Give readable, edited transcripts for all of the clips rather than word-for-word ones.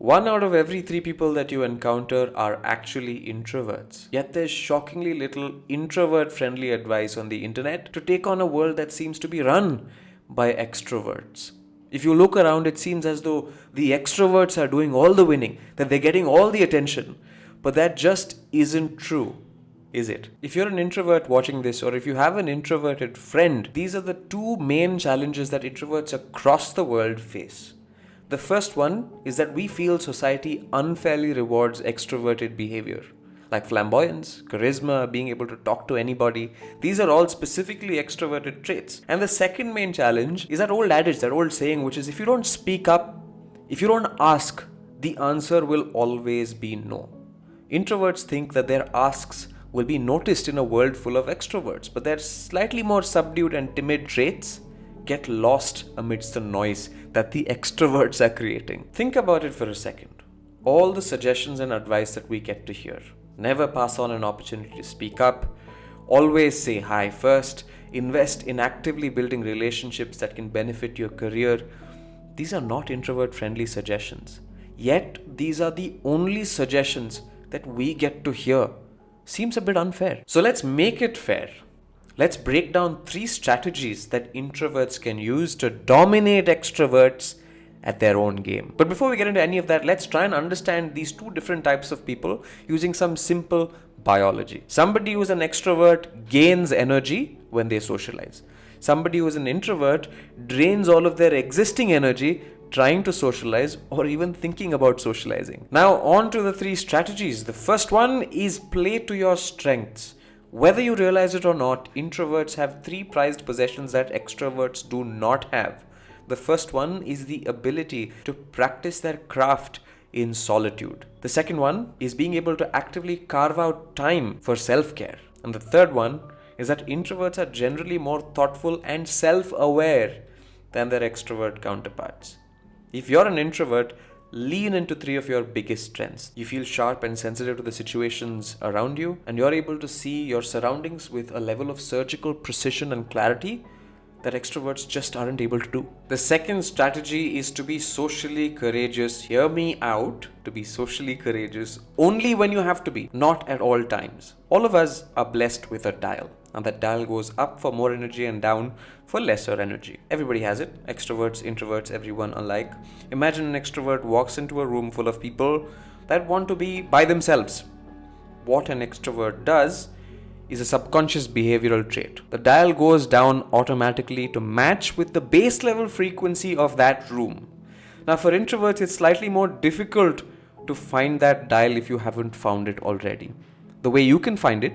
1 out of every 3 people that you encounter are actually introverts. Yet there's shockingly little introvert-friendly advice on the internet to take on a world that seems to be run by extroverts. If you look around, it seems as though the extroverts are doing all the winning, that they're getting all the attention. But that just isn't true, is it? If you're an introvert watching this, or if you have an introverted friend, these are the two main challenges that introverts across the world face. The first one is that we feel society unfairly rewards extroverted behavior, like flamboyance, charisma, being able to talk to anybody. These are all specifically extroverted traits. And the second main challenge is that old adage, that old saying, which is if you don't speak up, if you don't ask, the answer will always be no. Introverts think that their asks will be noticed in a world full of extroverts, but their slightly more subdued and timid traits get lost amidst the noise that the extroverts are creating. Think about it for a second. All the suggestions and advice that we get to hear. Never pass on an opportunity to speak up. Always say hi first. Invest in actively building relationships that can benefit your career. These are not introvert-friendly suggestions. Yet, these are the only suggestions that we get to hear. Seems a bit unfair. So let's make it fair. Let's break down 3 strategies that introverts can use to dominate extroverts at their own game. But before we get into any of that, let's try and understand these 2 different types of people using some simple biology. Somebody who's an extrovert gains energy when they socialize. Somebody who is an introvert drains all of their existing energy trying to socialize or even thinking about socializing. Now on to the 3 strategies. The first one is play to your strengths. Whether you realize it or not, introverts have 3 prized possessions that extroverts do not have. The first one is the ability to practice their craft in solitude. The second one is being able to actively carve out time for self-care. And the third one is that introverts are generally more thoughtful and self-aware than their extrovert counterparts. If you're an introvert, lean into 3 of your biggest strengths. You feel sharp and sensitive to the situations around you, and you're able to see your surroundings with a level of surgical precision and clarity that extroverts just aren't able to do. The second strategy is to be socially courageous. Hear me out. To be socially courageous only when you have to be, not at all times. All of us are blessed with a dial, and that dial goes up for more energy and down for lesser energy. Everybody has it. Extroverts, introverts, everyone alike. Imagine an extrovert walks into a room full of people that want to be by themselves. What an extrovert does is a subconscious behavioral trait. The dial goes down automatically to match with the base level frequency of that room. Now for introverts, it's slightly more difficult to find that dial if you haven't found it already. The way you can find it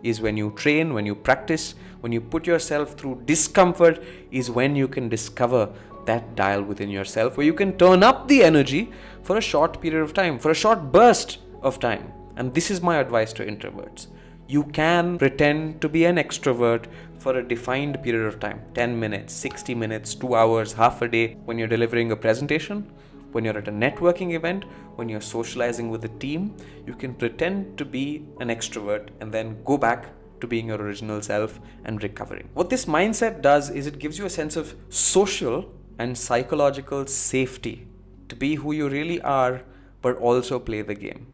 is when you train, when you practice, when you put yourself through discomfort is when you can discover that dial within yourself, where you can turn up the energy for a short period of time, for a short burst of time. And this is my advice to introverts. You can pretend to be an extrovert for a defined period of time, 10 minutes, 60 minutes, 2 hours, half a day, when you're delivering a presentation, when you're at a networking event, when you're socializing with a team. You can pretend to be an extrovert and then go back to being your original self and recovering. What this mindset does is it gives you a sense of social and psychological safety to be who you really are, but also play the game.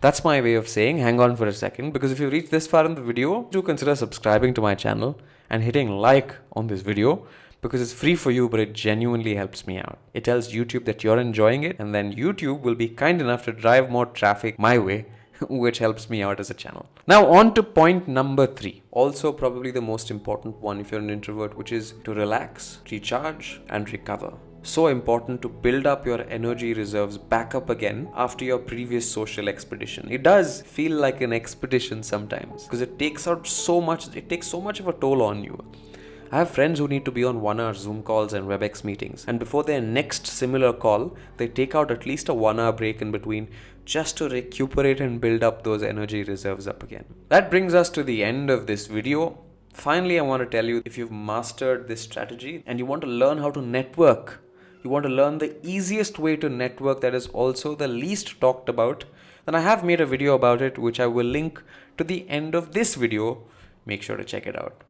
That's my way of saying hang on for a second, because if you reach this far in the video, do consider subscribing to my channel and hitting like on this video, because it's free for you, but it genuinely helps me out. It tells YouTube that you're enjoying it, and then YouTube will be kind enough to drive more traffic my way, which helps me out as a channel. Now on to point number 3. Also probably the most important one if you're an introvert, which is to relax, recharge, and recover. So important to build up your energy reserves back up again after your previous social expedition. It does feel like an expedition sometimes because it takes so much of a toll on you. I have friends who need to be on 1-hour Zoom calls and WebEx meetings, and before their next similar call, they take out at least a 1-hour break in between just to recuperate and build up those energy reserves up again. That brings us to the end of this video. Finally, I want to tell you, if you've mastered this strategy and you want to learn how to network, you want to learn the easiest way to network that is also the least talked about, then I have made a video about it, which I will link to the end of this video. Make sure to check it out.